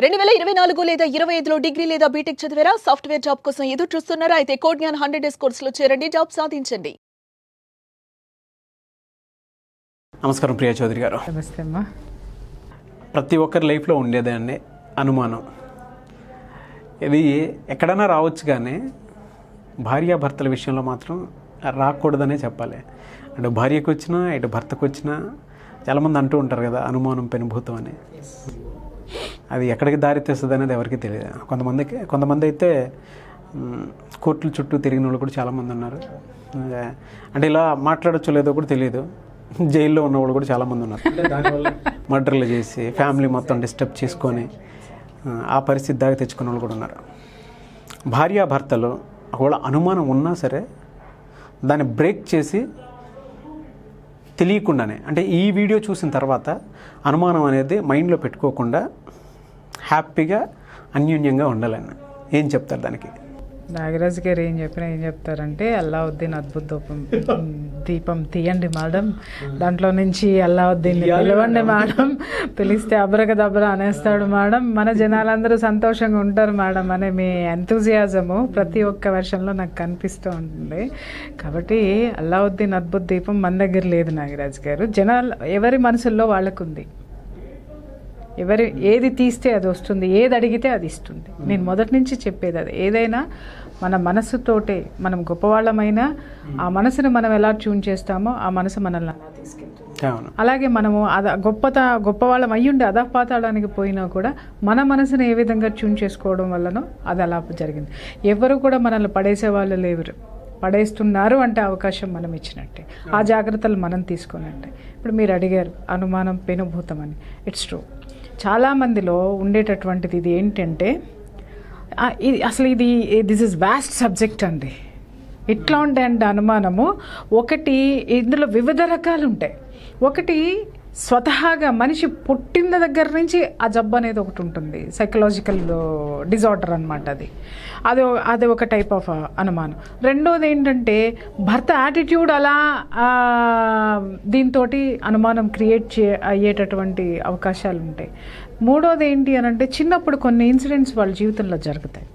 2024 లేదా 25లో డిగ్రీ లేదా బీటెక్ చదివారా? సాఫ్ట్వేర్ జాబ్ కోసం ఎదురు చూస్తున్నారా? అయితే కోడ్ జ్ఞాన్ 100 డేస్ కోర్సులో చేరండి, జాబ్ సాధించండి. నమస్కారం ప్రియా చౌదరి గారు. నమస్తే అమ్మా. ప్రతి ఒక్కరి లైఫ్లో ఉండేదాన్ని అనుమానం. ఇది ఎక్కడైనా రావచ్చు కానీ భార్యాభర్తల విషయంలో మాత్రం రాకూడదనే చెప్పాలి. అటు భార్యకు వచ్చినా ఇటు భర్తకు వచ్చినా చాలామంది అంటూ ఉంటారు కదా, అనుమానం పెనుభూతం అని. అది ఎక్కడికి దారి తీస్తుంది అనేది ఎవరికి తెలియదు. కొంతమంది అయితే కోర్టుల చుట్టూ తిరిగిన వాళ్ళు కూడా చాలామంది ఉన్నారు. అంటే ఇలా మాట్లాడచ్చు లేదో కూడా తెలియదు. జైల్లో ఉన్నవాళ్ళు కూడా చాలామంది ఉన్నారు. దానివల్ల మర్డర్లు చేసి ఫ్యామిలీ మొత్తం డిస్టర్బ్ చేసుకొని ఆ పరిస్థితి దాకా తెచ్చుకున్న వాళ్ళు కూడా ఉన్నారు. భార్యాభర్తలు ఒకవేళ అనుమానం ఉన్నా సరే దాన్ని బ్రేక్ చేసి తెలియకుండానే, అంటే ఈ వీడియో చూసిన తర్వాత అనుమానం అనేది మైండ్లో పెట్టుకోకుండా హ్యాపీగా అన్యోన్యంగా ఉండాలని ఏం చెప్తారు దానికి? నాగరాజు గారు ఏం చెప్తారంటే, అల్లావుద్దీన్ అద్భుత దీపం తీయండి మేడం, దాంట్లో నుంచి అల్లావుద్దీన్ పిలవండి మేడం, పిలిస్తే అబ్రకదబ్రా అనేస్తాడు మేడం, మన జనాలందరూ సంతోషంగా ఉంటారు మేడం అనే మీ ఎంతూజియాజము ప్రతి ఒక్క వర్షంలో నాకు కనిపిస్తూ ఉంటుంది. కాబట్టి అల్లావుద్దీన్ అద్భుత దీపం మన దగ్గర లేదు నాగరాజు గారు. జనాలు ఎవరి మనసుల్లో వాళ్ళకుంది. ఏది తీస్తే అది వస్తుంది, ఏది అడిగితే అది ఇస్తుంది. నేను మొదటి నుంచి చెప్పేది అది. ఏదైనా మన మనసుతోటే, మనం గొప్పవాళ్ళమైనా ఆ మనసును మనం ఎలా ట్యూన్ చేస్తామో ఆ మనసు మనల్ని అలా తీసుకెళ్తుంది. అలాగే మనము గొప్పవాళ్ళం అయ్యుండి అధపాతాళానికి పోయినా కూడా మన మనసును ఏ విధంగా ట్యూన్ చేసుకోవడం వల్లనో అది అలా జరిగింది. ఎవరు కూడా మనల్ని పడేసే వాళ్ళు లేరు. పడేస్తున్నారు అంటే అవకాశం మనం ఇచ్చినట్టే, ఆ జాగ్రత్తలు మనం తీసుకున్నట్టే. ఇప్పుడు మీరు అడిగారు అనుమానం పెనుభూతం అని. It's true. చాలామందిలో ఉండేటటువంటిది ఇది ఏంటంటే, దిస్ ఇస్ వాస్ట్ సబ్జెక్ట్ అండి. ఎట్లా ఉంటాయంటే అనుమానము, ఒకటి ఇందులో వివిధ రకాలు ఉంటాయి. ఒకటి స్వతహాగా మనిషి పుట్టిన దగ్గర నుంచి ఆ జబ్బు అనేది ఒకటి ఉంటుంది, సైకలాజికల్ డిజార్డర్ అనమాట. అది ఒక టైప్ ఆఫ్ అనుమానం. రెండోది ఏంటంటే భర్త యాటిట్యూడ్ అలా దీంతో అనుమానం క్రియేట్ అయ్యేటటువంటి అవకాశాలు ఉంటాయి. మూడోది ఏంటి అని అంటే, చిన్నప్పుడు కొన్ని ఇన్సిడెంట్స్ వాళ్ళ జీవితంలో జరుగుతాయి.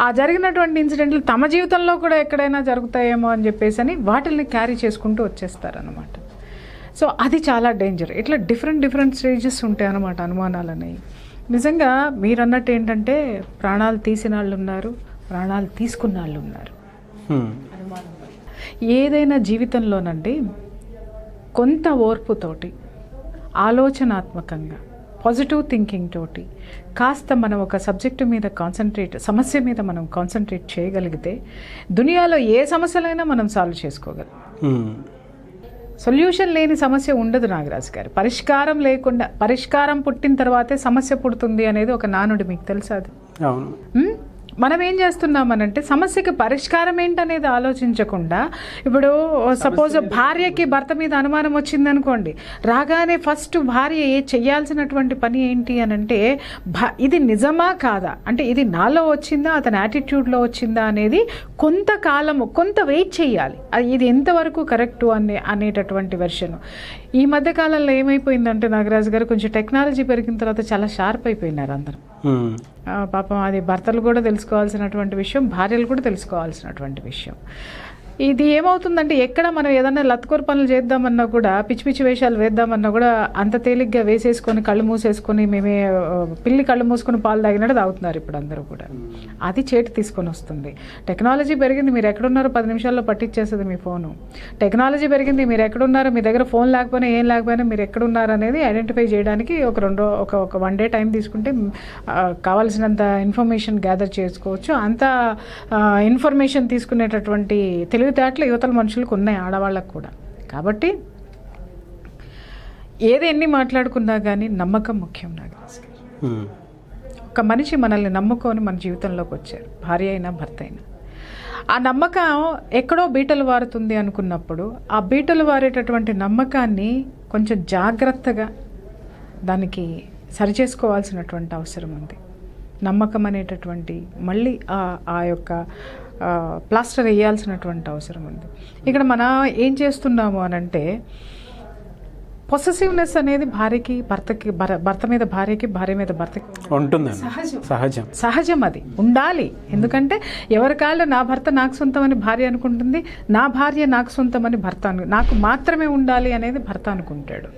ఆ జరిగినటువంటి ఇన్సిడెంట్లు తమ జీవితంలో కూడా ఎక్కడైనా జరుగుతాయేమో అని చెప్పేసి వాటిల్ని క్యారీ చేసుకుంటూ వచ్చేస్తారనమాట. సో అది చాలా డేంజర్. ఇట్లా డిఫరెంట్ స్టేజెస్ ఉంటాయి అన్నమాట అనుమానాలు అనేవి. నిజంగా మీరు అన్నట్టు ఏంటంటే, ప్రాణాలు తీసిన వాళ్ళు ఉన్నారు, ప్రాణాలు తీసుకున్న వాళ్ళు ఉన్నారు. ఏదైనా జీవితంలోనండి కొంత ఓర్పుతోటి, ఆలోచనాత్మకంగా, పాజిటివ్ థింకింగ్ తోటి కాస్త మనం ఒక సబ్జెక్టు మీద సమస్య మీద మనం కాన్సన్ట్రేట్ చేయగలిగితే దునియాలో ఏ సమస్యలైనా మనం సాల్వ్ చేసుకోగలం. సొల్యూషన్ లేని సమస్య ఉండదు నాగరాజు గారు. పరిష్కారం పుట్టిన తర్వాతే సమస్య పుడుతుంది అనేది ఒక నానుడి, మీకు తెలుసా అది? మనం ఏం చేస్తున్నామనంటే, సమస్యకి పరిష్కారం ఏంటనేది ఆలోచించకుండా, ఇప్పుడు సపోజ్ భార్యకి భర్త మీద అనుమానం వచ్చిందనుకోండి, రాగానే ఫస్ట్ భార్య చేయాల్సినటువంటి పని ఏంటి అనంటే, ఇది నిజమా కాదా, అంటే ఇది నాలో వచ్చిందా అతని యాటిట్యూడ్లో వచ్చిందా అనేది కొంత వెయిట్ చేయాలి. ఇది ఎంతవరకు కరెక్టు అనేటటువంటి వెర్షన్. ఈ మధ్యకాలంలో ఏమైపోయిందంటే నాగరాజు గారు, కొంచెం టెక్నాలజీ పెరిగిన తర్వాత చాలా షార్ప్ అయిపోయినారు అందరూ. పాపం అది భర్తలు కూడా తెలుసుకోవాల్సినటువంటి విషయం, భార్యలు కూడా తెలుసుకోవాల్సినటువంటి విషయం. ఇది ఏమవుతుందంటే, ఎక్కడ మనం ఏదన్నా లత్కోర పనులు చేద్దామన్నా కూడా, పిచ్చి వేషాలు వేద్దామన్నా కూడా అంత తేలిగ్గా వేసేసుకొని కళ్ళు మూసేసుకొని పిల్లి కళ్ళు మూసుకొని పాలు తాగినట్టు తాగుతున్నారు ఇప్పుడు అందరూ కూడా. అది చేటు తీసుకొని వస్తుంది. టెక్నాలజీ పెరిగింది, మీరు ఎక్కడున్నారో 10 నిమిషాల్లో పట్టించేస్తుంది మీ ఫోను. టెక్నాలజీ పెరిగింది, మీరు ఎక్కడున్నారో, మీ దగ్గర ఫోన్ లేకపోయినా ఏం లేకపోయినా మీరు ఎక్కడున్నారు అనేది ఐడెంటిఫై చేయడానికి ఒక 1 డే టైం తీసుకుంటే కావాల్సినంత ఇన్ఫర్మేషన్ గ్యాదర్ చేసుకోవచ్చు. అంత ఇన్ఫర్మేషన్ తీసుకునేటటువంటి తెలివితేటలు యువతల మనుషులకు ఉన్నాయి, ఆడవాళ్ళకు కూడా. కాబట్టి ఎన్ని మాట్లాడుకున్నా కానీ నమ్మకం ముఖ్యం నాగరాజు గారు. ఒక మనిషి మనల్ని నమ్ముకొని మన జీవితంలోకి వచ్చారు, భార్య అయినా భర్త అయినా. ఆ నమ్మకం ఎక్కడో బీటలు వారుతుంది అనుకున్నప్పుడు, ఆ బీటలు వారేటటువంటి నమ్మకాన్ని కొంచెం జాగ్రత్తగా దానికి సరిచేసుకోవాల్సినటువంటి అవసరం ఉంది. నమ్మకం అనేటటువంటి మళ్ళీ ఆ యొక్క ప్లాస్టర్ వేయాల్సినటువంటి అవసరం ఉంది. ఇక్కడ మనం ఏం చేస్తున్నాము అనంటే, పొసెసివ్నెస్ అనేది భార్యకి భర్తకి, భర్త మీద భార్యకి, భార్య మీద భర్తకి ఉంటుందండి. సహజం అది ఉండాలి. ఎందుకంటే ఎవరి కాళ్ళు నా భర్త నాకు సొంతం అని భార్య అనుకుంటుంది, నా భార్య నాకు సొంతం అని భర్త నాకు మాత్రమే ఉండాలి అనేది భర్త అనుకుంటాడు.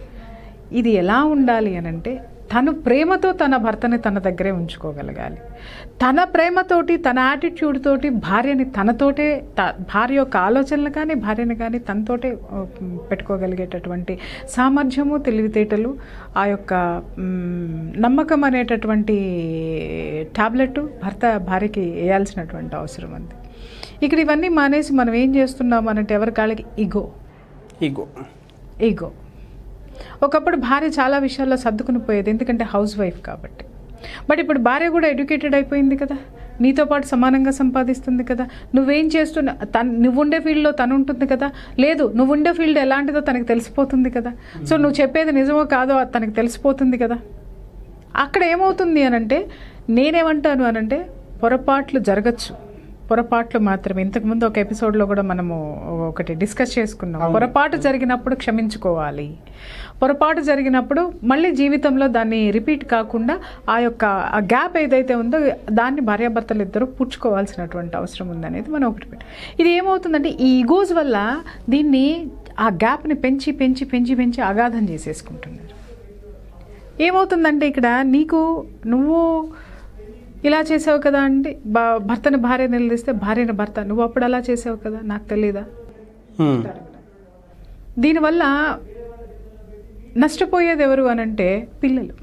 ఇది ఎలా ఉండాలి అని అంటే తను ప్రేమతో తన భర్తని తన దగ్గరే ఉంచుకోగలగాలి. తన ప్రేమతోటి, తన యాటిట్యూడ్ తోటి భార్యని తనతోటే, భార్య యొక్క ఆలోచనలు కానీ భార్యని కానీ తనతోటే పెట్టుకోగలిగేటటువంటి సామర్థ్యము, తెలివితేటలు, ఆ యొక్క నమ్మకం అనేటటువంటి టాబ్లెట్ భర్త భార్యకి వేయాల్సినటువంటి అవసరం ఉంది. ఇక్కడ ఇవన్నీ మానేసి మనం ఏం చేస్తున్నాం అనంటే ఎవరి కాళ్ళకి ఈగో. ఒకప్పుడు భార్య చాలా విషయాల్లో సర్దుకుని పోయేది, ఎందుకంటే హౌస్ వైఫ్ కాబట్టి. బట్ ఇప్పుడు భార్య కూడా ఎడ్యుకేటెడ్ అయిపోయింది కదా, నీతో పాటు సమానంగా సంపాదిస్తుంది కదా, నువ్వేం చేస్తున్నా నువ్వుండే ఫీల్డ్లో తను ఉంటుంది కదా, లేదు నువ్వుండే ఫీల్డ్ ఎలాంటిదో తనకి తెలిసిపోతుంది కదా, సో నువ్వు చెప్పేది నిజమో కాదో తనకి తెలిసిపోతుంది కదా. అక్కడ ఏమవుతుంది అనంటే, నేనేమంటాను అనంటే పొరపాట్లు జరగచ్చు, పొరపాట్లు మాత్రమే. ఇంతకుముందు ఒక ఎపిసోడ్లో కూడా మనము ఒకటి డిస్కస్ చేసుకున్నాం. పొరపాటు జరిగినప్పుడు క్షమించుకోవాలి, పొరపాటు జరిగినప్పుడు మళ్ళీ జీవితంలో దాన్ని రిపీట్ కాకుండా ఆ యొక్క ఆ గ్యాప్ ఏదైతే ఉందో దాన్ని భార్యాభర్తలు ఇద్దరు పూడ్చుకోవాల్సినటువంటి అవసరం ఉందనేది మనం ఒకటి. ఇది ఏమవుతుందంటే ఈ ఈగోస్ వల్ల దీన్ని ఆ గ్యాప్ని పెంచి పెంచి పెంచి పెంచి అగాధం చేసేసుకుంటున్నారు. ఏమవుతుందంటే ఇక్కడ నువ్వు ఇలా చేసావు కదా అంటే భర్తని భార్య నిలదీస్తే భార్యని భర్త, నువ్వు అప్పుడు అలా చేసావు కదా నాకు తెలీదా. దీనివల్ల నష్టపోయేది ఎవరు అనంటే పిల్లలు.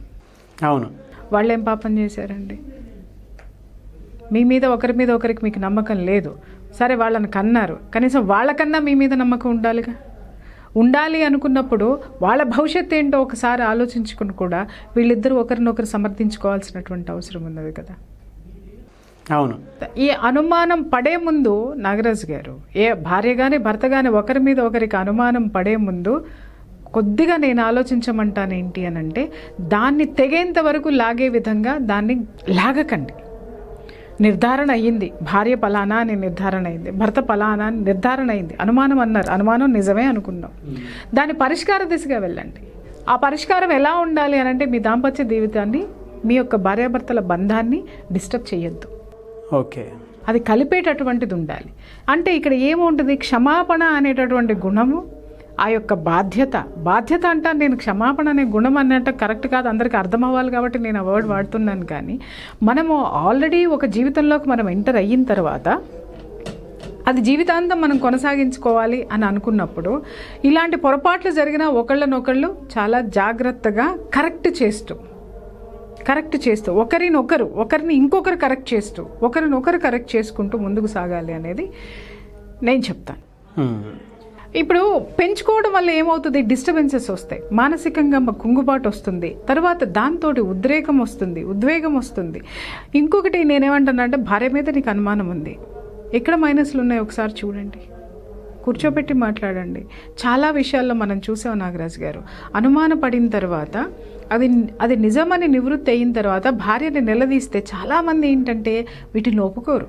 అవును, వాళ్ళేం పాపం చేశారండి? మీ మీద ఒకరికి మీకు నమ్మకం లేదు, సరే వాళ్ళని కన్నారు, కనీసం వాళ్ళకన్నా మీ మీద నమ్మకం ఉండాలి అనుకున్నప్పుడు వాళ్ళ భవిష్యత్తు ఏంటో ఒకసారి ఆలోచించుకుని కూడా వీళ్ళిద్దరూ ఒకరినొకరు సమర్థించుకోవాల్సినటువంటి అవసరం ఉన్నది కదా. అవును, ఈ అనుమానం పడే ముందు నాగరాజు గారు, ఏ భార్య కానీ భర్త కానీ ఒకరి మీద ఒకరికి అనుమానం పడే ముందు కొద్దిగా నేను ఆలోచించమంటాను ఏంటి అని అంటే, దాన్ని తెగేంత వరకు లాగే విధంగా దాన్ని లాగకండి. నిర్ధారణ అయ్యింది, భార్య పలానా అని నిర్ధారణ అయింది, భర్త పలానా అని నిర్ధారణ అయింది, అనుమానం అన్నారు, అనుమానం నిజమే అనుకున్నాం, దాని పరిష్కార దిశగా వెళ్ళండి. ఆ పరిష్కారం ఎలా ఉండాలి అని అంటే, మీ దాంపత్య జీవితాన్ని, మీ యొక్క భార్యాభర్తల బంధాన్ని డిస్టర్బ్ చేయొద్దు. ఓకే, అది కలిపేటటువంటిది ఉండాలి. అంటే ఇక్కడ ఏముంటుంది, క్షమాపణ అనేటటువంటి గుణము, ఆ యొక్క బాధ్యత అంటాను నేను. క్షమాపణ అనే గుణం అన్నట్టు కరెక్ట్ కాదు, అందరికీ అర్థం అవ్వాలి కాబట్టి నేను ఆ వర్డ్ వాడుతున్నాను. కానీ మనము ఆల్రెడీ ఒక జీవితంలోకి మనం ఎంటర్ అయిన తర్వాత అది జీవితాంతం మనం కొనసాగించుకోవాలి అని అనుకున్నప్పుడు ఇలాంటి పొరపాట్లు జరిగినా ఒకళ్ళనొకళ్ళు చాలా జాగ్రత్తగా కరెక్ట్ చేస్తూ ఒకరిని ఇంకొకరు కరెక్ట్ చేసుకుంటూ ముందుకు సాగాలి అనేది నేను చెప్తాను. ఇప్పుడు పెంచుకోవడం వల్ల ఏమవుతుంది, డిస్టర్బెన్సెస్ వస్తాయి, మానసికంగా కుంగుబాటు వస్తుంది, తర్వాత దాంతో ఉద్వేగం వస్తుంది. ఇంకొకటి నేనేమంటానంటే, భార్య మీద నీకు అనుమానం ఉంది, ఎక్కడ మైనస్లు ఉన్నాయో ఒకసారి చూడండి, కూర్చోబెట్టి మాట్లాడండి. చాలా విషయాల్లో మనం చూసాం నాగరాజు గారు, అనుమాన పడిన తర్వాత అది నిజమని నివృత్తి అయిన తర్వాత భార్యని నిలదీస్తే చాలామంది ఏంటంటే వీటిని ఒప్పుకోరు,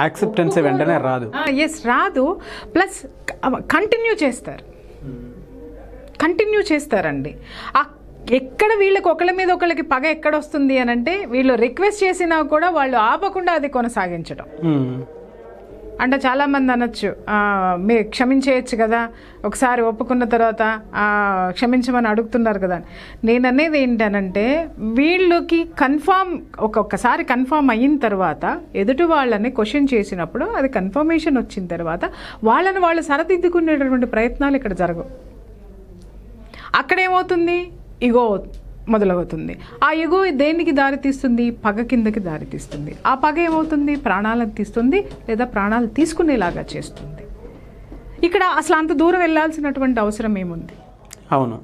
యాక్సెప్టెన్స్ వెంటనే రాదు, ప్లస్ కంటిన్యూ చేస్తారండి. ఎక్కడ వీళ్ళకి ఒకళ్ళ మీద ఒకళ్ళకి పగ ఎక్కడొస్తుంది అని అంటే, వీళ్ళు రిక్వెస్ట్ చేసినా కూడా వాళ్ళు ఆపకుండా అది కొనసాగించడం. అంటే చాలామంది అనొచ్చు, మీరు క్షమించేయచ్చు కదా, ఒకసారి ఒప్పుకున్న తర్వాత క్షమించమని అడుగుతున్నారు కదా. నేను అనేది ఏంటనంటే, వీళ్ళకి ఒక్కొక్కసారి కన్ఫామ్ అయిన తర్వాత ఎదుటి వాళ్ళని క్వశ్చన్ చేసినప్పుడు అది కన్ఫర్మేషన్ వచ్చిన తర్వాత వాళ్ళని వాళ్ళు సరిదిద్దుకునేటటువంటి ప్రయత్నాలు ఇక్కడ జరగవు. అక్కడేమవుతుంది, ఇగో మొదలవుతుంది. ఆ ఎగో దేనికి దారితీస్తుంది, పగ కిందకి దారితీస్తుంది. ఆ పగ ఏమవుతుంది, ప్రాణాలను తీస్తుంది, లేదా ప్రాణాలు తీసుకునేలాగా చేస్తుంది. ఇక్కడ అసలు అంత దూరం వెళ్ళాల్సినటువంటి అవసరం ఏముంది? అవును,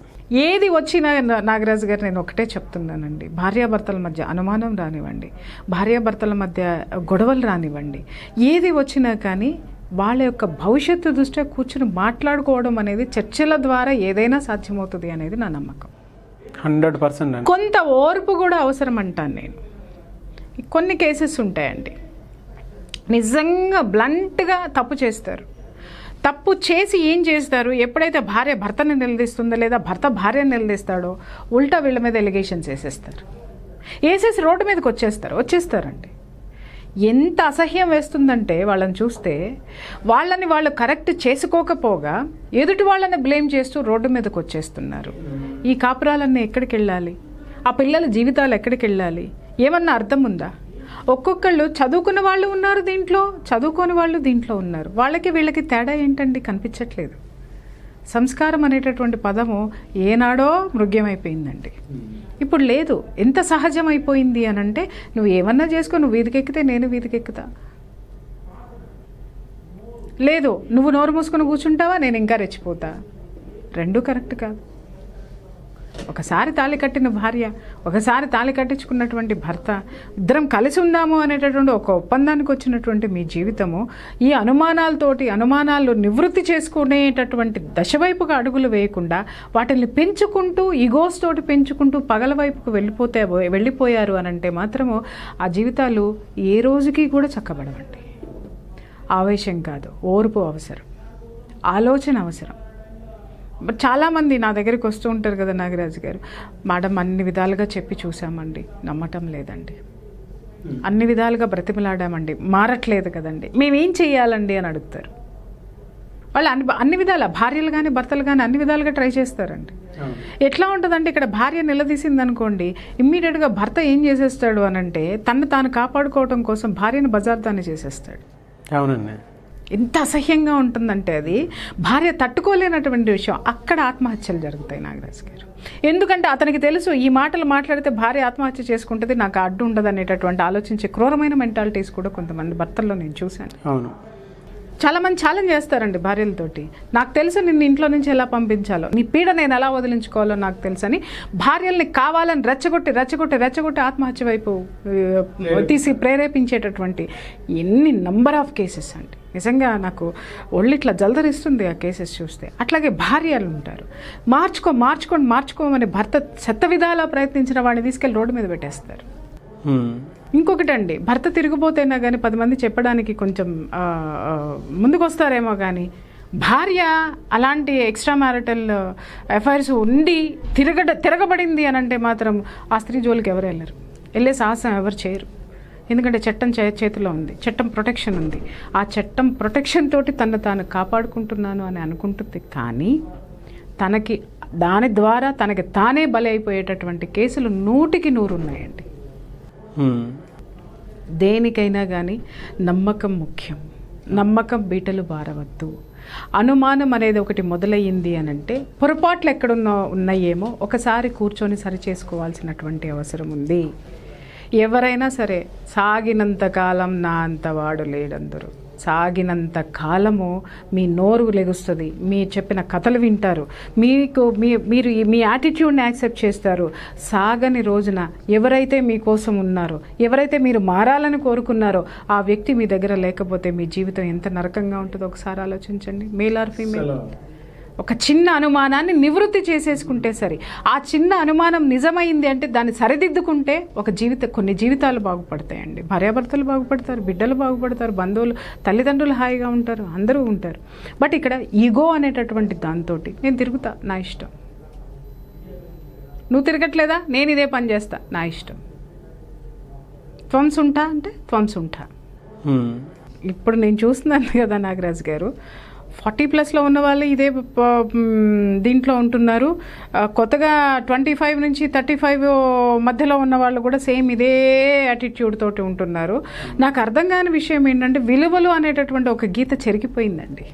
ఏది వచ్చినా నాగరాజు గారు నేను ఒకటే చెప్తున్నానండి, భార్యాభర్తల మధ్య అనుమానం రానివ్వండి, భార్యాభర్తల మధ్య గొడవలు రానివ్వండి, ఏది వచ్చినా కానీ వాళ్ళ యొక్క భవిష్యత్తు దృష్ట్యా కూర్చుని మాట్లాడుకోవడం అనేది, చర్చల ద్వారా ఏదైనా సాధ్యమవుతుంది అనేది నా నమ్మకం. 100%. కొంత ఓర్పు కూడా అవసరం అంటాను నేను. కొన్ని కేసెస్ ఉంటాయండి, నిజంగా బ్లంట్గా తప్పు చేస్తారు, తప్పు చేసి ఏం చేస్తారు, ఎప్పుడైతే భార్య భర్తని నిలదీస్తుందో లేదా భర్త భార్యను నిలదీస్తాడో ఉల్టా వీళ్ళ మీద ఎలిగేషన్స్ వేసేస్తారు, వేసేసి రోడ్డు మీదకి వచ్చేస్తారండి. ఎంత అసహ్యం వేస్తుందంటే వాళ్ళని చూస్తే, వాళ్ళని వాళ్ళు కరెక్ట్ చేసుకోకపోగా ఎదుటి వాళ్ళని బ్లేమ్ చేస్తూ రోడ్డు మీదకి వచ్చేస్తున్నారు. ఈ కాపురాలన్నీ ఎక్కడికి వెళ్ళాలి? ఆ పిల్లల జీవితాలు ఎక్కడికి వెళ్ళాలి? ఏమన్నా అర్థం ఉందా? ఒక్కొక్కళ్ళు చదువుకున్న వాళ్ళు ఉన్నారు దీంట్లో, చదువుకోని వాళ్ళు దీంట్లో ఉన్నారు. వాళ్ళకి వీళ్ళకి తేడా ఏంటండి? కనిపించట్లేదు. సంస్కారం అనేటటువంటి పదము ఏనాడో మృగ్యమైపోయిందండి, ఇప్పుడు లేదు. ఎంత సహజమైపోయింది అని అంటే, నువ్వు ఏమన్నా చేసుకో, నువ్వు వీధికెక్కితే నేను వీధికెక్కుతా, లేదు నువ్వు నోరు మూసుకొని కూర్చుంటావా నేను ఇంకా రెచ్చిపోతా. రెండూ కరెక్ట్ కాదు. ఒకసారి తాళి కట్టిన భార్య, ఒకసారి తాళి కట్టించుకున్నటువంటి భర్త, ఇద్దరం కలిసి ఉందాము అనేటటువంటి ఒక ఒప్పందానికి వచ్చినటువంటి మీ జీవితము ఈ అనుమానాలు నివృత్తి చేసుకునేటటువంటి దశ వైపుగా అడుగులు వేయకుండా వాటిని పెంచుకుంటూ ఈగోస్ తోటి పెంచుకుంటూ పగల వైపుకు వెళ్ళిపోయారు అని అంటే మాత్రము ఆ జీవితాలు ఏ రోజుకి కూడా చక్కబడవండి. ఆవేశం కాదు, ఓర్పు అవసరం, ఆలోచన అవసరం. చాలామంది నా దగ్గరికి వస్తూ ఉంటారు కదా నాగరాజు గారు, మేడం అన్ని విధాలుగా చెప్పి చూసామండి, నమ్మటం లేదండి, అన్ని విధాలుగా బ్రతిమలాడామండి, మారట్లేదు కదండి, మేమేం చేయాలండి అని అడుగుతారు. వాళ్ళు అన్ని విధాల భార్యలు కానీ భర్తలు కానీ అన్ని విధాలుగా ట్రై చేస్తారండి. ఎట్లా ఉంటుందంటే, ఇక్కడ భార్య నిలదీసింది అనుకోండి, ఇమ్మీడియట్గా భర్త ఏం చేసేస్తాడు అనంటే తను తాను కాపాడుకోవడం కోసం భార్యను బజార్దాన్ని చేసేస్తాడు. అవునండి. ఎంత అసహ్యంగా ఉంటుందంటే అది భార్య తట్టుకోలేనటువంటి విషయం. అక్కడ ఆత్మహత్యలు జరుగుతాయి నాగరాజు గారు. ఎందుకంటే అతనికి తెలుసు ఈ మాటలు మాట్లాడితే భార్య ఆత్మహత్య చేసుకుంటుంది, నాకు అడ్డు ఉండదు అనేటటువంటి ఆలోచించే క్రూరమైన మెంటాలిటీస్ కూడా కొంతమంది భర్తల్లో నేను చూశాను. అవును. చాలామంది ఛాలెంజ్ చేస్తారండి భార్యలతోటి, నాకు తెలుసు నిన్ను ఇంట్లో నుంచి ఎలా పంపించాలో, నీ పీడ నేను ఎలా వదిలించుకోవాలో నాకు తెలుసు అని భార్యల్ని కావాలని రెచ్చగొట్టి ఆత్మహత్య వైపు తీసి ప్రేరేపించేటటువంటి ఎన్ని నంబర్ ఆఫ్ కేసెస్ అండి. నిజంగా నాకు ఒళ్ళిట్లా జలదరిస్తుంది ఆ కేసెస్ చూస్తే. అట్లాగే భార్యలు ఉంటారు, మార్చుకోమని భర్త శత విధాలా ప్రయత్నించిన వాడిని తీసుకెళ్ళి రోడ్డు మీద పెట్టేస్తారు. ఇంకొకటి అండి, భర్త తిరిగిపోతేనా కానీ 10 మంది చెప్పడానికి కొంచెం ముందుకు వస్తారేమో కానీ, భార్య అలాంటి ఎక్స్ట్రా మ్యారిటల్ అఫైర్స్ ఉండి తిరగబడింది అని అంటే మాత్రం ఆ స్త్రీ జోలికి ఎవరు వెళ్ళరు, వెళ్ళే సాహసం ఎవరు చేయరు. ఎందుకంటే చట్టం చేతిలో ఉంది, చట్టం ప్రొటెక్షన్ ఉంది. ఆ చట్టం ప్రొటెక్షన్ తోటి తాను కాపాడుకుంటున్నాను అని అనుకుంటుంది. కానీ దాని ద్వారా తనకి తానే బలి అయిపోయేటటువంటి కేసులు 100కి 100 ఉన్నాయండి. దేనికైనా కానీ నమ్మకం ముఖ్యం. నమ్మకం బీటలు బారవద్దు. అనుమానం అనేది ఒకటి మొదలయ్యింది అని అంటే పొరపాట్లు ఉన్నాయేమో ఒకసారి కూర్చొని సరి చేసుకోవాల్సినటువంటి అవసరం ఉంది. ఎవరైనా సరే సాగినంత కాలం నా అంతవాడు లేడందరూ. సాగినంత కాలము మీ నోరు లెగుస్తుంది, మీ చెప్పిన కథలు వింటారు, మీరు మీ యాటిట్యూడ్ని యాక్సెప్ట్ చేస్తారు. సాగని రోజున ఎవరైతే మీకోసం ఉన్నారో, ఎవరైతే మీరు మారాలని కోరుకున్నారో ఆ వ్యక్తి మీ దగ్గర లేకపోతే మీ జీవితం ఎంత నరకంగా ఉంటుందో ఒకసారి ఆలోచించండి. మేల్ ఆర్ ఫీమేల్, ఒక చిన్న అనుమానాన్ని నివృత్తి చేసేసుకుంటే సరే. ఆ చిన్న అనుమానం నిజమైంది అంటే దాన్ని సరిదిద్దుకుంటే కొన్ని జీవితాలు బాగుపడతాయండి. భార్యాభర్తలు బాగుపడతారు, బిడ్డలు బాగుపడతారు, బంధువులు తల్లిదండ్రులు హాయిగా ఉంటారు, అందరూ ఉంటారు. బట్ ఇక్కడ ఈగో అనేటటువంటి దాంతో నేను తిరుగుతా, నా ఇష్టం, నువ్వు తిరగట్లేదా, నేను ఇదే పని చేస్తా, నా ఇష్టం, త్వంస్ ఉంటా అంటే త్వంస్ ఉంటా. ఇప్పుడు నేను చూస్తున్నాను కదా నాగరాజు గారు, 40+ ఉన్న వాళ్ళు ఇదే దీంట్లో ఉంటున్నారు. కొత్తగా 25 నుంచి 35 మధ్యలో ఉన్న వాళ్ళు కూడా సేమ్ ఇదే యాటిట్యూడ్ తోటి ఉంటున్నారు. నాకు అర్థం కాని విషయం ఏంటంటే, విలువలు అనేటటువంటి ఒక గీత చెరిగిపోయిందండి,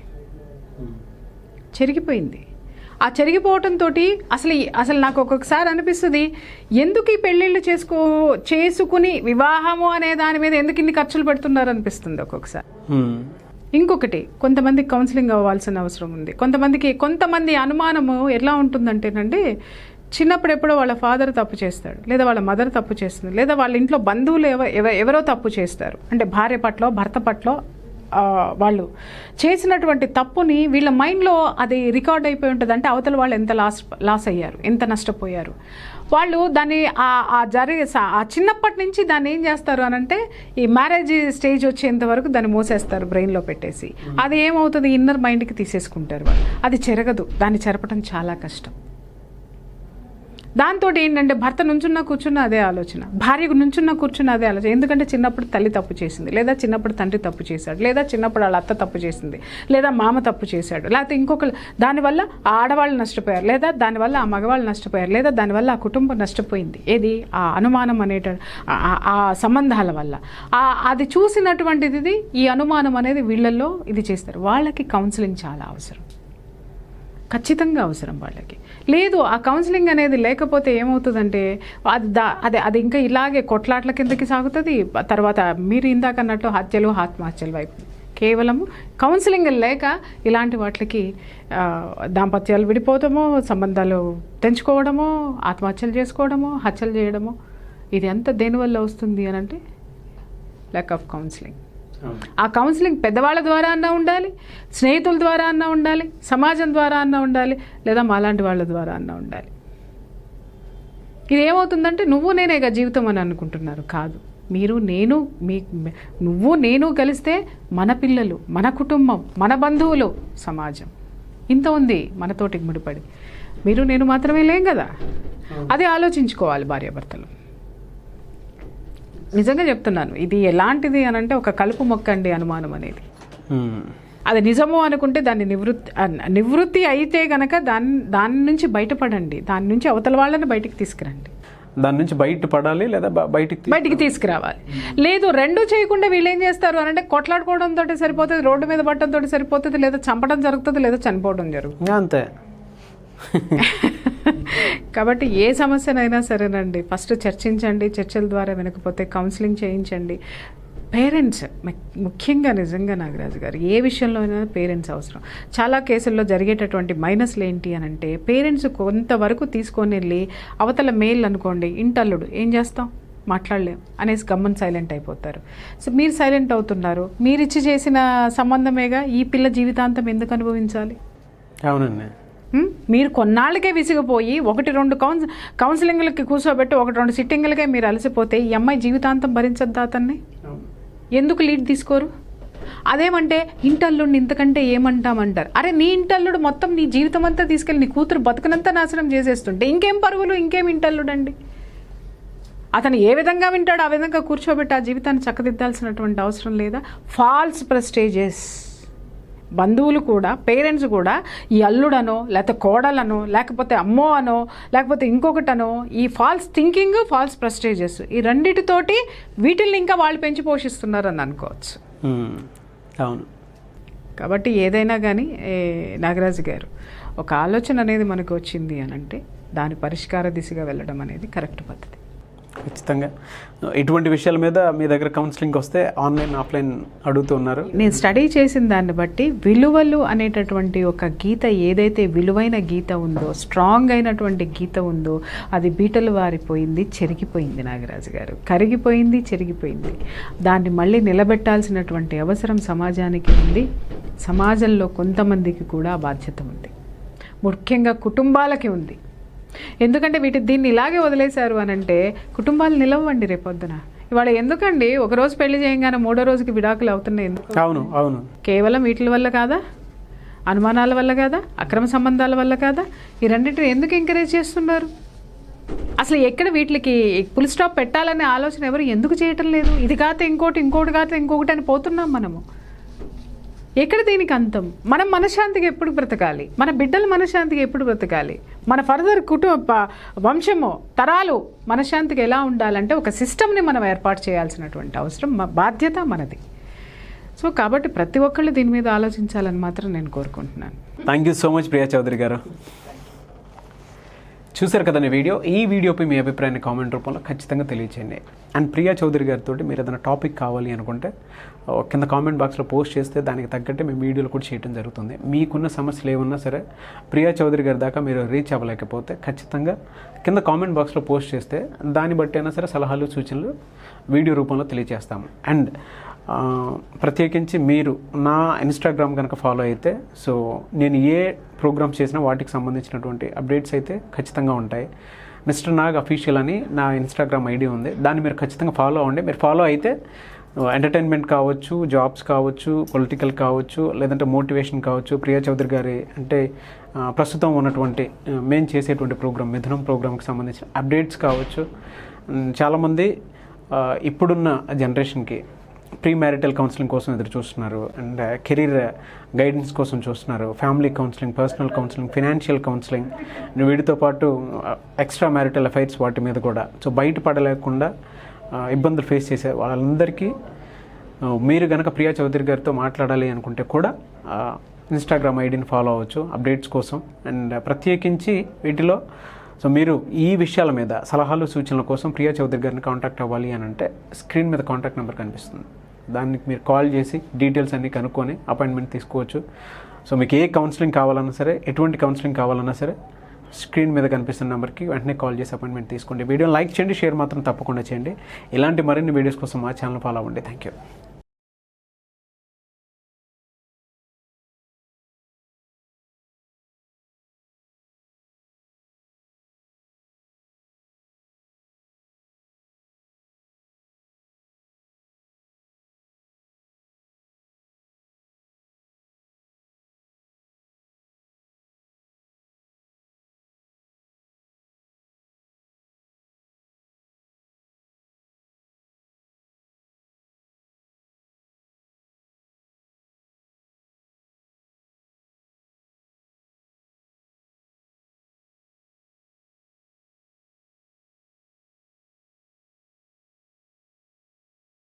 చెరిగిపోయింది. ఆ చెరిగిపోవటంతో అసలు నాకు ఒక్కొక్కసారి అనిపిస్తుంది, ఎందుకు ఈ పెళ్ళిళ్ళు చేసుకుని వివాహము అనే దాని మీద ఎందుకు ఇన్ని ఖర్చులు పెడుతున్నారు అనిపిస్తుంది ఒక్కొక్కసారి. ఇంకొకటి, కొంతమంది కౌన్సిలింగ్ అవ్వాల్సిన అవసరం ఉంది. కొంతమంది అనుమానము ఎలా ఉంటుందంటేనండి, చిన్నప్పుడు ఎప్పుడో వాళ్ళ ఫాదర్ తప్పు చేస్తాడు, లేదా వాళ్ళ మదర్ తప్పు చేస్తుంది, లేదా వాళ్ళ ఇంట్లో బంధువులు ఎవరో తప్పు చేస్తారు. అంటే భార్య పట్ల భర్త పట్ల వాళ్ళు చేసినటువంటి తప్పుని వీళ్ళ మైండ్లో అది రికార్డ్ అయిపోయి ఉంటుంది. అంటే అవతల వాళ్ళు ఎంత లాస్ అయ్యారు, ఎంత నష్టపోయారు. వాళ్ళు దాన్ని ఆ చిన్నప్పటి నుంచి దాన్ని ఏం చేస్తారు అని అంటే ఈ మ్యారేజ్ స్టేజ్ వచ్చేంత వరకు దాన్ని మోసేస్తారు బ్రెయిన్లో పెట్టేసి. అది ఏమవుతుంది, ఇన్నర్ మైండ్కి తీసేసుకుంటారు వాళ్ళు. అది చెరగదు, దాన్ని చెరపడం చాలా కష్టం. దాంతో ఏంటంటే భర్త నుంచున్న కూర్చున్న అదే ఆలోచన, భార్య నుంచున్న కూర్చున్న అదే ఆలోచన. ఎందుకంటే చిన్నప్పుడు తల్లి తప్పు చేసింది, లేదా చిన్నప్పుడు తండ్రి తప్పు చేశాడు, లేదా చిన్నప్పుడు వాళ్ళ అత్త తప్పు చేసింది, లేదా మామ తప్పు చేశాడు, లేకపోతే ఇంకొకరు దానివల్ల ఆ ఆడవాళ్ళు నష్టపోయారు, లేదా దానివల్ల ఆ మగవాళ్ళు నష్టపోయారు, లేదా దానివల్ల ఆ కుటుంబం నష్టపోయింది. ఏది ఆ అనుమానం ఆ సంబంధాల వల్ల అది చూసినటువంటిది. ఈ అనుమానం అనేది వీళ్ళల్లో ఇది చేస్తారు. వాళ్ళకి కౌన్సిలింగ్ చాలా అవసరం, ఖచ్చితంగా అవసరం వాళ్ళకి. లేదు ఆ కౌన్సిలింగ్ అనేది లేకపోతే ఏమవుతుందంటే అది ఇంకా ఇలాగే కొట్లాట్ల కిందకి సాగుతుంది. తర్వాత మీరు ఇందాక అన్నట్టు హత్యలు ఆత్మహత్యల వైపు. కేవలము కౌన్సిలింగ్ లేక ఇలాంటి వాటికి దాంపత్యాలు విడిపోవడమో, సంబంధాలు తెంచుకోవడమో, ఆత్మహత్యలు చేసుకోవడమో, హత్యలు చేయడమో, ఇది అంతా దేనివల్ల వస్తుంది అని అంటే ల్యాక్ ఆఫ్ కౌన్సిలింగ్. ఆ కౌన్సిలింగ్ పెద్దవాళ్ళ ద్వారా అన్నా ఉండాలి, స్నేహితుల ద్వారా అన్నా ఉండాలి, సమాజం ద్వారా అన్నా ఉండాలి, లేదా మాలాంటి వాళ్ళ ద్వారా అన్నా ఉండాలి. ఇది ఏమవుతుందంటే నువ్వు నేనేగా జీవితం అని అనుకుంటున్నారు. కాదు, మీరు నేను నువ్వు నేను కలిస్తే మన పిల్లలు, మన కుటుంబం, మన బంధువులు, సమాజం ఇంత ఉంది మనతోటి ముడిపడి. మీరు నేను మాత్రమే లేం కదా, అది ఆలోచించుకోవాలి భార్యాభర్తలు. నిజంగా చెప్తున్నాను, ఇది ఎలాంటిది అని అంటే ఒక కలుపు మొక్క అండి అనుమానం అనేది. అది నిజము అనుకుంటే దాన్ని నివృత్తి అయితే గనక దాని నుంచి బయటపడండి, దాని నుంచి అవతల వాళ్ళని బయటికి తీసుకురండి. దాని నుంచి బయటపడాలి, లేదా బయటికి తీసుకురావాలి. లేదు రెండు చేయకుండా వీళ్ళు ఏం చేస్తారు అని అంటే కొట్లాడుకోవడంతో సరిపోతుంది, రోడ్డు మీద పట్టడంతో సరిపోతుంది, లేదా చంపడం జరుగుతుంది, లేదా చనిపోవడం జరుగుతుంది, అంతే. కాబట్టి ఏ సమస్యనైనా సరేనండి, ఫస్ట్ చర్చించండి, చర్చల ద్వారా వినకపోతే కౌన్సిలింగ్ చేయించండి. పేరెంట్స్ ముఖ్యంగా, నిజంగా నాగరాజు గారు, ఏ విషయంలో అయినా పేరెంట్స్ అవసరం. చాలా కేసుల్లో జరిగేటటువంటి మైనస్లు ఏంటి అని అంటే పేరెంట్స్ కొంతవరకు తీసుకొని వెళ్ళి అవతల మేల్ అనుకోండి, ఇంటల్లుడు ఏం చేస్తాం, మాట్లాడలేం అనేసి గమ్మని సైలెంట్ అయిపోతారు. సో మీరు సైలెంట్ అవుతున్నారు, మీరిచ్చి చేసిన సంబంధమేగా, ఈ పిల్ల జీవితాంతం ఎందుకు అనుభవించాలి? అవునండి. మీరు కొన్నాళ్ళకే విసిగిపోయి 1-2 కౌన్సిలింగ్లకి కూర్చోబెట్టి 1-2 సిట్టింగ్లకే మీరు అలసిపోతే ఈ అమ్మాయి జీవితాంతం భరించద్దా అతన్ని? ఎందుకు లీడ్ తీసుకోరు? అదేమంటే ఇంటల్లుడిని ఇంతకంటే ఏమంటామంటారు. అరే నీ ఇంటల్లుడు మొత్తం నీ జీవితం అంతా తీసుకెళ్ళి నీ కూతురు బతుకునంతా నాశనం చేసేస్తుంటే ఇంకేం పరుగులు, ఇంకేం ఇంటల్లుడండి? అతను ఏ విధంగా వింటాడు ఆ విధంగా కూర్చోబెట్టి ఆ జీవితాన్ని చక్కదిద్దాల్సినటువంటి అవసరం లేదా? False prestiges. బంధువులు కూడా, పేరెంట్స్ కూడా ఈ అల్లుడనో, లేకపోతే కోడలనో, లేకపోతే అమ్మో అనో, లేకపోతే ఇంకొకటనో, ఈ ఫాల్స్ థింకింగ్, ఫాల్స్ ప్రెస్టేజెస్, ఈ రెండిటితోటి వీటిల్ని ఇంకా వాళ్ళు పెంచి పోషిస్తున్నారని అనుకోవచ్చు. అవును. కాబట్టి ఏదైనా కానీ నాగరాజు గారు, ఒక ఆలోచన అనేది మనకు వచ్చింది అని అంటే దాని పరిష్కార దిశగా వెళ్ళడం అనేది కరెక్ట్ పద్ధతి. ఖచ్చితంగా ఇటువంటి విషయాల మీద మీ దగ్గర కౌన్సిలింగ్ వస్తే ఆన్లైన్, ఆఫ్లైన్ అడుగుతున్నారు. నేను స్టడీ చేసిన దాన్ని బట్టి విలువలు అనేటటువంటి ఒక గీత, ఏదైతే విలువైన గీత ఉందో, స్ట్రాంగ్ అయినటువంటి గీత ఉందో, అది బీటలు వారిపోయింది, చెరిగిపోయింది నాగరాజు గారు, కరిగిపోయింది, చెరిగిపోయింది. దాన్ని మళ్ళీ నిలబెట్టాల్సినటువంటి అవసరం సమాజానికి ఉంది. సమాజంలో కొంతమందికి కూడా బాధ్యత ఉంది, ముఖ్యంగా కుటుంబాలకి ఉంది. ఎందుకంటే దీన్ని ఇలాగే వదిలేశారు అని అంటే కుటుంబాలు నిలవండి రేపొద్దున. ఇవాళ ఎందుకండి ఒకరోజు పెళ్లి చేయగానే 3వ రోజుకి విడాకులు అవుతున్నాయి? అవును. కేవలం వీటి వల్ల కాదా? అనుమానాల వల్ల కాదా? అక్రమ సంబంధాల వల్ల కాదా? ఈ రెండింటిని ఎందుకు ఎంకరేజ్ చేస్తున్నారు? అసలు ఎక్కడ వీటికి ఫుల్ స్టాప్ పెట్టాలనే ఆలోచన ఎవరు ఎందుకు చేయటం లేదు? ఇది కాదు ఇంకోటి కాదు ఇంకొకటి అని పోతున్నాం మనము. ఎక్కడ దీనికి అంతం? మనం మనశ్శాంతిగా ఎప్పుడు బ్రతకాలి? మన బిడ్డలు మనశ్శాంతిగా ఎప్పుడు బ్రతకాలి? మన ఫర్దర్ వంశము, తరాలు మనశ్శాంతిగా ఎలా ఉండాలంటే ఒక సిస్టమ్ని మనం ఏర్పాటు చేయాల్సినటువంటి అవసరం, బాధ్యత మనది. సో కాబట్టి ప్రతి ఒక్కళ్ళు దీని మీద ఆలోచించాలని మాత్రం నేను కోరుకుంటున్నాను. Thank you so much Priya Chowdary గారు. చూశారు కదండి వీడియో. ఈ వీడియోపై మీ అభిప్రాయాన్ని కామెంట్ రూపంలో ఖచ్చితంగా తెలియచేయండి. అండ్ ప్రియా చౌదరి గారితో మీరు ఏదైనా టాపిక్ కావాలి అనుకుంటే కింద కామెంట్ బాక్స్లో పోస్ట్ చేస్తే దానికి తగ్గట్టే మేము వీడియోలు కూడా చేయడం జరుగుతుంది. మీకున్న సమస్యలు ఏమన్నా సరే ప్రియా చౌదరి గారి దాకా మీరు రీచ్ అవ్వలేకపోతే ఖచ్చితంగా కింద కామెంట్ బాక్స్లో పోస్ట్ చేస్తే దాన్ని బట్టి అయినా సరే సలహాలు, సూచనలు వీడియో రూపంలో తెలియజేస్తాము. అండ్ ప్రత్యేకించి మీరు నా ఇన్స్టాగ్రామ్ కనుక ఫాలో అయితే సో నేను ఏ ప్రోగ్రామ్స్ చేసినా వాటికి సంబంధించినటువంటి అప్డేట్స్ అయితే ఖచ్చితంగా ఉంటాయి. మిస్టర్ నాగ్ అఫీషియల్ అని నా ఇన్స్టాగ్రామ్ ఐడి ఉంది, దాన్ని మీరు ఖచ్చితంగా ఫాలో అవ్వండి. మీరు ఫాలో అయితే ఎంటర్టైన్మెంట్ కావచ్చు, జాబ్స్ కావచ్చు, పొలిటికల్ కావచ్చు, లేదంటే మోటివేషన్ కావచ్చు, ప్రియా చౌదరి గారి అంటే ప్రస్తుతం ఉన్నటువంటి మేము చేసేటువంటి ప్రోగ్రామ్ మిథునం ప్రోగ్రామ్కి సంబంధించిన అప్డేట్స్ కావచ్చు. చాలామంది ఇప్పుడున్న జనరేషన్కి ప్రీ మ్యారిటల్ కౌన్సిలింగ్ కోసం ఎదురు చూస్తున్నారు, అండ్ కెరీర్ గైడెన్స్ కోసం చూస్తున్నారు, family counselling, personal counselling, financial counselling, వీటితో పాటు ఎక్స్ట్రా మ్యారిటల్ అఫైర్స్ వాటి మీద కూడా సో బయటపడలేకుండా ఇబ్బందులు ఫేస్ చేసే వాళ్ళందరికీ మీరు కనుక ప్రియా చౌదరి గారితో మాట్లాడాలి అనుకుంటే కూడా ఇన్స్టాగ్రామ్ ఐడిని ఫాలో అవ్వచ్చు అప్డేట్స్ కోసం. అండ్ ప్రత్యేకించి వీటిలో సో మీరు ఈ విషయాల మీద సలహాలు సూచనల కోసం ప్రియా చౌదరి గారిని కాంటాక్ట్ అవ్వాలి అని అంటే స్క్రీన్ మీద కాంటాక్ట్ నెంబర్ కనిపిస్తుంది, దానికి మీరు కాల్ చేసి డీటెయిల్స్ అన్నీ కనుక్కొని అపాయింట్మెంట్ తీసుకోవచ్చు. సో మీకు ఏ కౌన్సిలింగ్ కావాలన్నా సరే, ఎటువంటి కౌన్సిలింగ్ కావాలన్నా సరే స్క్రీన్ మీద కనిపిస్తున్న నెంబర్కి వెంటనే కాల్ చేసి అపాయింట్మెంట్ తీసుకోండి. వీడియోని లైక్ చేయండి, షేర్ మాత్రం తప్పకుండా చేయండి. ఇలాంటి మరిన్ని వీడియోస్ కోసం మా ఛానల్ ఫాలో అవ్వండి. Thank you.